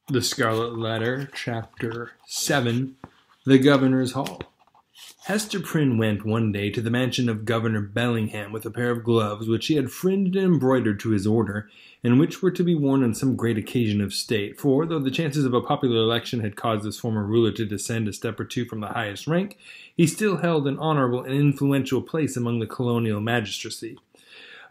The Scarlet Letter, Chapter 7, The Governor's Hall. Hester Prynne went one day to the mansion of Governor Bellingham with a pair of gloves which he had fringed and embroidered to his order, and which were to be worn on some great occasion of state, for, though the chances of a popular election had caused this former ruler to descend a step or two from the highest rank, he still held an honorable and influential place among the colonial magistracy.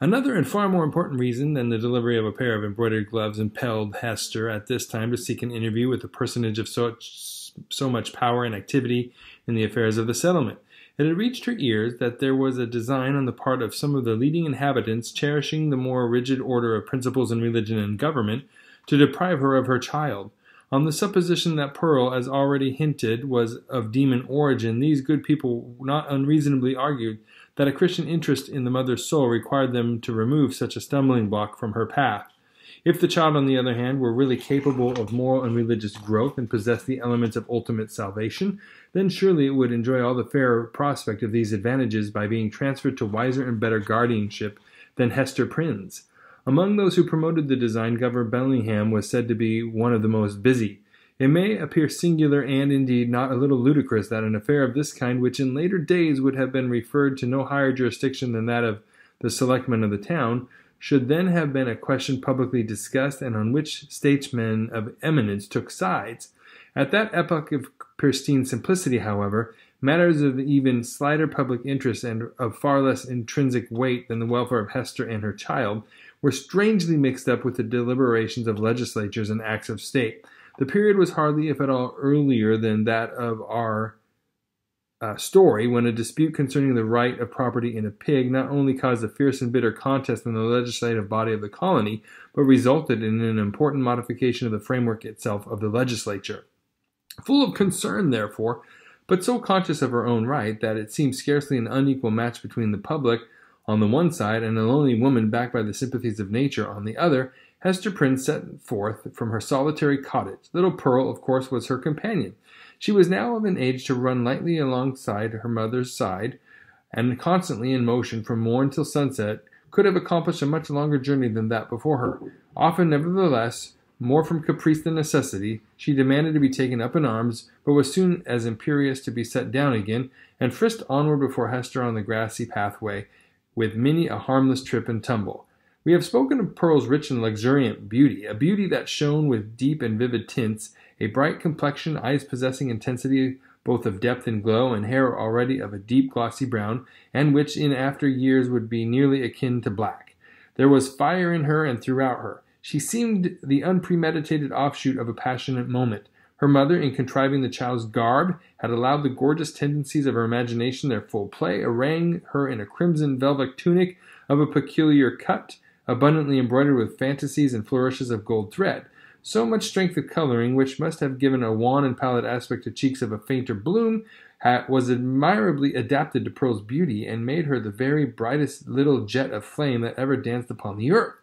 Another and far more important reason than the delivery of a pair of embroidered gloves impelled Hester at this time to seek an interview with a personage of so much power and activity in the affairs of the settlement. It had reached her ears that there was a design on the part of some of the leading inhabitants cherishing the more rigid order of principles in religion and government to deprive her of her child. On the supposition that Pearl, as already hinted, was of demon origin, these good people not unreasonably argued that a Christian interest in the mother's soul required them to remove such a stumbling block from her path. If the child, on the other hand, were really capable of moral and religious growth and possessed the elements of ultimate salvation, then surely it would enjoy all the fairer prospect of these advantages by being transferred to wiser and better guardianship than Hester Prynne's. Among those who promoted the design, Governor Bellingham was said to be one of the most busy. It may appear singular and, indeed, not a little ludicrous that an affair of this kind, which in later days would have been referred to no higher jurisdiction than that of the selectmen of the town, should then have been a question publicly discussed and on which statesmen of eminence took sides. At that epoch of pristine simplicity, however, matters of even slighter public interest and of far less intrinsic weight than the welfare of Hester and her child were strangely mixed up with the deliberations of legislatures and acts of state. The period was hardly, if at all, earlier than that of our story, when a dispute concerning the right of property in a pig not only caused a fierce and bitter contest in the legislative body of the colony, but resulted in an important modification of the framework itself of the legislature. Full of concern, therefore, but so conscious of her own right that it seemed scarcely an unequal match between the public on the one side and a lonely woman backed by the sympathies of nature on the other, Hester Prynne set forth from her solitary cottage. Little Pearl, of course, was her companion. She was now of an age to run lightly alongside her mother's side, and constantly in motion from morn till sunset, could have accomplished a much longer journey than that before her. Often, nevertheless, more from caprice than necessity, she demanded to be taken up in arms, but was soon as imperious to be set down again, and frisked onward before Hester on the grassy pathway, with many a harmless trip and tumble. We have spoken of Pearl's rich and luxuriant beauty, a beauty that shone with deep and vivid tints, a bright complexion, eyes possessing intensity both of depth and glow, and hair already of a deep glossy brown, and which in after years would be nearly akin to black. There was fire in her and throughout her. She seemed the unpremeditated offshoot of a passionate moment. Her mother, in contriving the child's garb, had allowed the gorgeous tendencies of her imagination their full play, arraying her in a crimson velvet tunic of a peculiar cut, abundantly embroidered with fantasies and flourishes of gold thread. So much strength of coloring, which must have given a wan and pallid aspect to cheeks of a fainter bloom, was admirably adapted to Pearl's beauty, and made her the very brightest little jet of flame that ever danced upon the earth.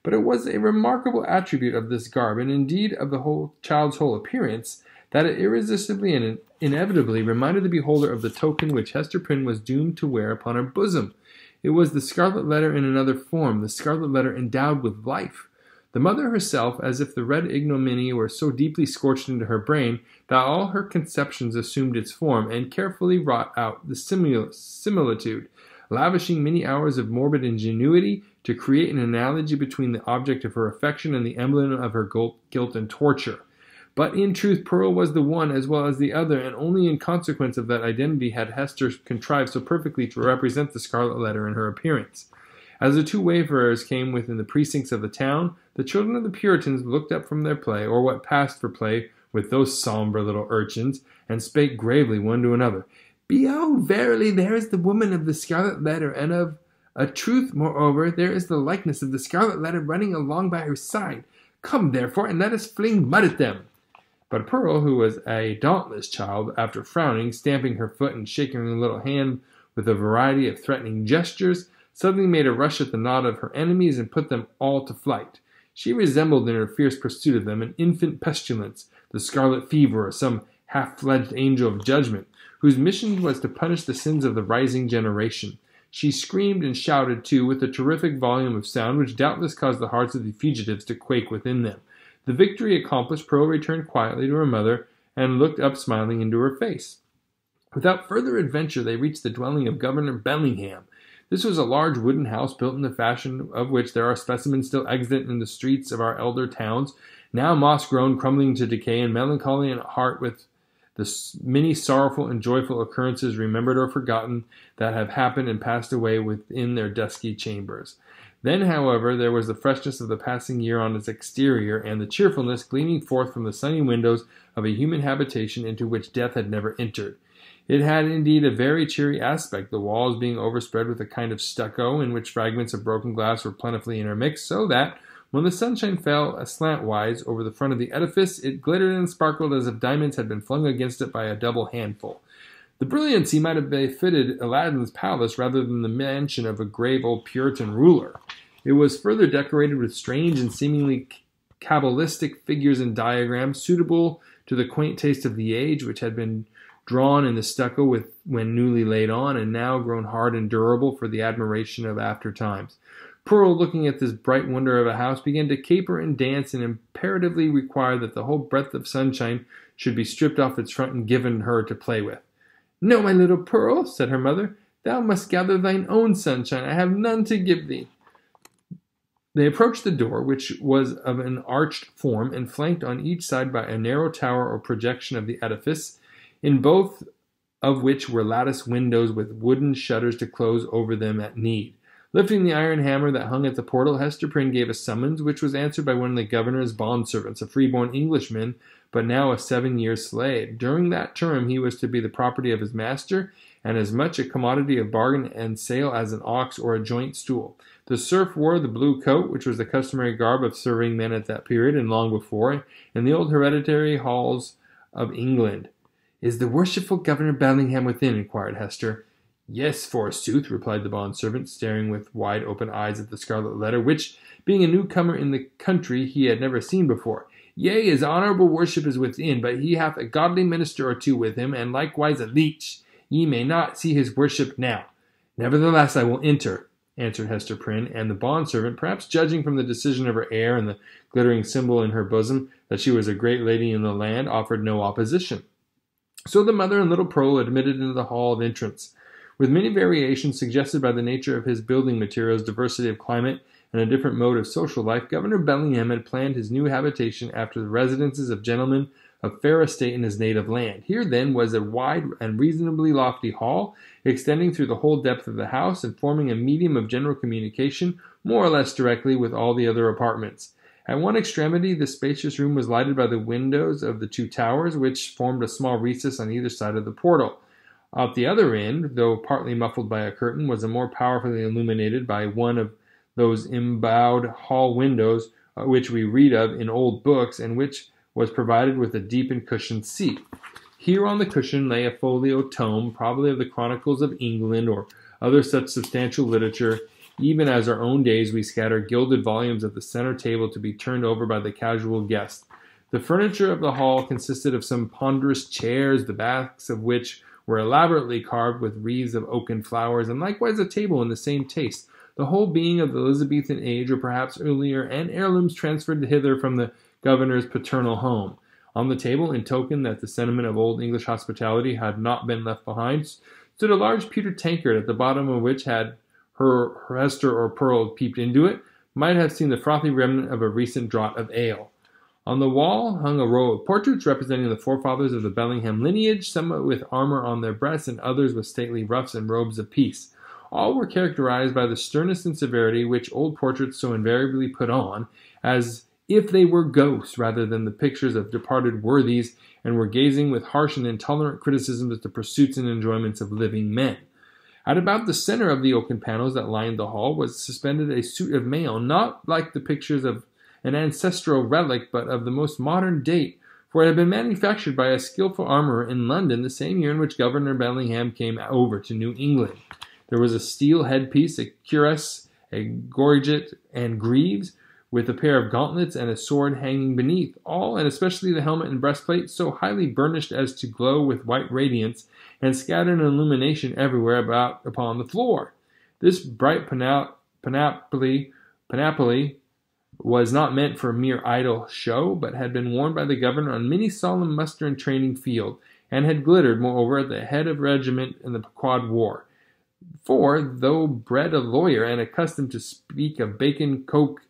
But it was a remarkable attribute of this garb, and indeed of the child's whole appearance, that it irresistibly and inevitably reminded the beholder of the token which Hester Prynne was doomed to wear upon her bosom. It was the Scarlet Letter in another form, the Scarlet Letter endowed with life. The mother herself, as if the red ignominy were so deeply scorched into her brain that all her conceptions assumed its form, and carefully wrought out the similitude, lavishing many hours of morbid ingenuity to create an analogy between the object of her affection and the emblem of her guilt and torture. But in truth, Pearl was the one as well as the other, and only in consequence of that identity had Hester contrived so perfectly to represent the Scarlet Letter in her appearance. As the two wayfarers came within the precincts of the town, the children of the Puritans looked up from their play, or what passed for play with those sombre little urchins, and spake gravely one to another, "Behold, verily, there is the woman of the Scarlet Letter, and of a truth, moreover, there is the likeness of the Scarlet Letter running along by her side. Come, therefore, and let us fling mud at them." But Pearl, who was a dauntless child, after frowning, stamping her foot, and shaking her little hand with a variety of threatening gestures, suddenly made a rush at the knot of her enemies and put them all to flight. She resembled in her fierce pursuit of them an infant pestilence, the scarlet fever, or some half-fledged angel of judgment, whose mission was to punish the sins of the rising generation. She screamed and shouted, too, with a terrific volume of sound which doubtless caused the hearts of the fugitives to quake within them. The victory accomplished, Pearl returned quietly to her mother and looked up smiling into her face. Without further adventure, they reached the dwelling of Governor Bellingham. This was a large wooden house built in the fashion of which there are specimens still extant in the streets of our elder towns, now moss-grown, crumbling to decay, and melancholy at heart with the many sorrowful and joyful occurrences remembered or forgotten that have happened and passed away within their dusky chambers. Then, however, there was the freshness of the passing year on its exterior, and the cheerfulness gleaming forth from the sunny windows of a human habitation into which death had never entered. It had indeed a very cheery aspect, the walls being overspread with a kind of stucco, in which fragments of broken glass were plentifully intermixed, so that, when the sunshine fell aslantwise over the front of the edifice, it glittered and sparkled as if diamonds had been flung against it by a double handful. The brilliancy might have befitted Aladdin's palace rather than the mansion of a grave old Puritan ruler. It was further decorated with strange and seemingly cabalistic figures and diagrams, suitable to the quaint taste of the age, which had been drawn in the stucco when newly laid on, and now grown hard and durable for the admiration of after times. Pearl, looking at this bright wonder of a house, began to caper and dance, and imperatively required that the whole breadth of sunshine should be stripped off its front and given her to play with. "No, my little Pearl," said her mother, "thou must gather thine own sunshine. I have none to give thee." They approached the door, which was of an arched form, and flanked on each side by a narrow tower or projection of the edifice, in both of which were lattice windows with wooden shutters to close over them at need. Lifting the iron hammer that hung at the portal, Hester Prynne gave a summons, which was answered by one of the governor's bondservants, a freeborn Englishman, but now a 7-year slave. During that term he was to be the property of his master, and as much a commodity of bargain and sale as an ox or a joint stool. The serf wore the blue coat, which was the customary garb of serving men at that period and long before, in the old hereditary halls of England. "Is the worshipful Governor Bellingham within?" inquired Hester. "Yes, forsooth," replied the bond-servant, staring with wide-open eyes at the Scarlet Letter, which, being a newcomer in the country, he had never seen before. "Yea, his honourable worship is within, but he hath a godly minister or two with him, and likewise a leech. Ye may not see his worship now." "Nevertheless, I will enter," answered Hester Prynne, and the bond-servant, perhaps judging from the decision of her air and the glittering symbol in her bosom that she was a great lady in the land, offered no opposition. So the mother and little Pearl admitted into the hall of entrance. With many variations suggested by the nature of his building materials, diversity of climate, and a different mode of social life, Governor Bellingham had planned his new habitation after the residences of gentlemen of fair estate in his native land. Here, then, was a wide and reasonably lofty hall, extending through the whole depth of the house, and forming a medium of general communication, more or less directly, with all the other apartments. At one extremity, the spacious room was lighted by the windows of the 2 towers, which formed a small recess on either side of the portal. At the other end, though partly muffled by a curtain, was a more powerfully illuminated by one of those embowed hall windows which we read of in old books, and which was provided with a deep and cushioned seat. Here on the cushion lay a folio tome, probably of the Chronicles of England or other such substantial literature. Even as our own days, we scatter gilded volumes at the center table to be turned over by the casual guest. The furniture of the hall consisted of some ponderous chairs, the backs of which were elaborately carved with wreaths of oaken flowers, and likewise a table in the same taste, the whole being of the Elizabethan age, or perhaps earlier, and heirlooms transferred hither from the governor's paternal home. On the table, in token that the sentiment of old English hospitality had not been left behind, stood a large pewter tankard, at the bottom of which, had her Hester or Pearl peeped into it, might have seen the frothy remnant of a recent draught of ale. On the wall hung a row of portraits representing the forefathers of the Bellingham lineage, some with armor on their breasts and others with stately ruffs and robes of peace. All were characterized by the sternness and severity which old portraits so invariably put on, as if they were ghosts rather than the pictures of departed worthies, and were gazing with harsh and intolerant criticisms at the pursuits and enjoyments of living men. At about the center of the oaken panels that lined the hall was suspended a suit of mail, not like the pictures of an ancestral relic, but of the most modern date, for it had been manufactured by a skillful armorer in London the same year in which Governor Bellingham came over to New England. There was a steel headpiece, a cuirass, a gorget, and greaves, with a pair of gauntlets and a sword hanging beneath, all, and especially the helmet and breastplate, so highly burnished as to glow with white radiance, and scattered an illumination everywhere about upon the floor. This bright panoply was not meant for mere idle show, but had been worn by the governor on many solemn muster and training field, and had glittered, moreover, at the head of regiment in the Quad War. For, though bred a lawyer and accustomed to speak of Bacon, Coke,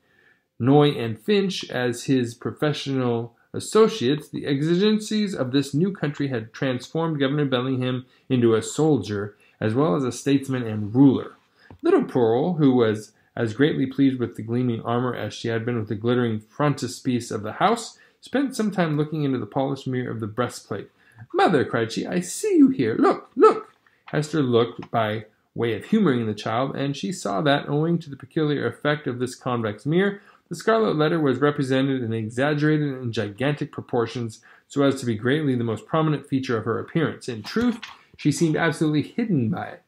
Noy, and Finch as his professional associates, the exigencies of this new country had transformed Governor Bellingham into a soldier, as well as a statesman and ruler. Little Pearl, who was as greatly pleased with the gleaming armor as she had been with the glittering frontispiece of the house, spent some time looking into the polished mirror of the breastplate. "Mother," cried she, "I see you here. Look, look!" Hester looked by way of humoring the child, and she saw that, owing to the peculiar effect of this convex mirror, the Scarlet Letter was represented in exaggerated and gigantic proportions, so as to be greatly the most prominent feature of her appearance. In truth, she seemed absolutely hidden by it.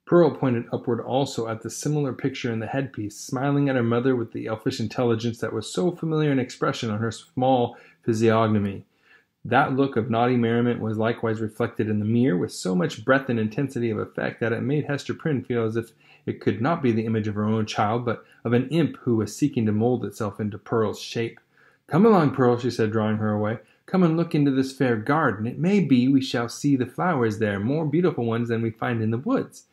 Pearl pointed upward also at the similar picture in the headpiece, smiling at her mother with the elfish intelligence that was so familiar an expression on her small physiognomy. That look of naughty merriment was likewise reflected in the mirror, with so much breadth and intensity of effect that it made Hester Prynne feel as if it could not be the image of her own child, but of an imp who was seeking to mold itself into Pearl's shape. "Come along, Pearl," she said, drawing her away. "Come and look into this fair garden. It may be we shall see the flowers there, more beautiful ones than we find in the woods."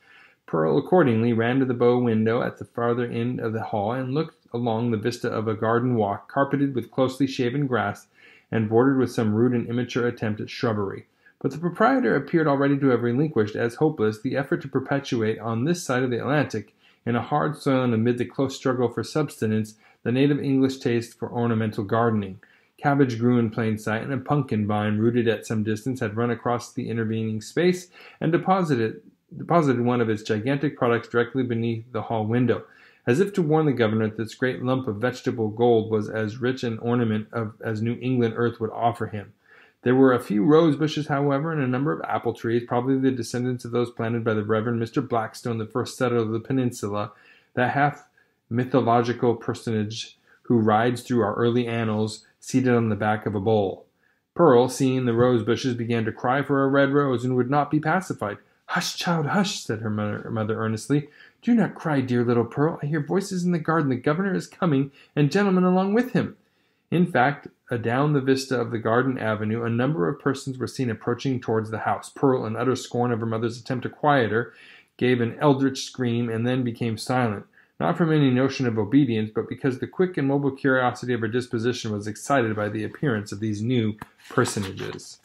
Pearl accordingly ran to the bow window at the farther end of the hall and looked along the vista of a garden walk, carpeted with closely shaven grass and bordered with some rude and immature attempt at shrubbery. But the proprietor appeared already to have relinquished, as hopeless, the effort to perpetuate on this side of the Atlantic, in a hard soil and amid the close struggle for subsistence, the native English taste for ornamental gardening. Cabbage grew in plain sight, and a pumpkin vine, rooted at some distance, had run across the intervening space and deposited one of its gigantic products directly beneath the hall window, as if to warn the governor that this great lump of vegetable gold was as rich an ornament as New England earth would offer him. There were a few rose bushes, however, and a number of apple trees, probably the descendants of those planted by the Reverend Mr. Blackstone, the first settler of the peninsula, that half-mythological personage who rides through our early annals, seated on the back of a bull. Pearl, seeing the rose bushes, began to cry for a red rose, and would not be pacified. "Hush, child, hush," said her mother earnestly. "Do not cry, dear little Pearl. I hear voices in the garden. The governor is coming, and gentlemen along with him." In fact, adown the vista of the garden avenue, a number of persons were seen approaching towards the house. Pearl, in utter scorn of her mother's attempt to quiet her, gave an eldritch scream, and then became silent, not from any notion of obedience, but because the quick and mobile curiosity of her disposition was excited by the appearance of these new personages.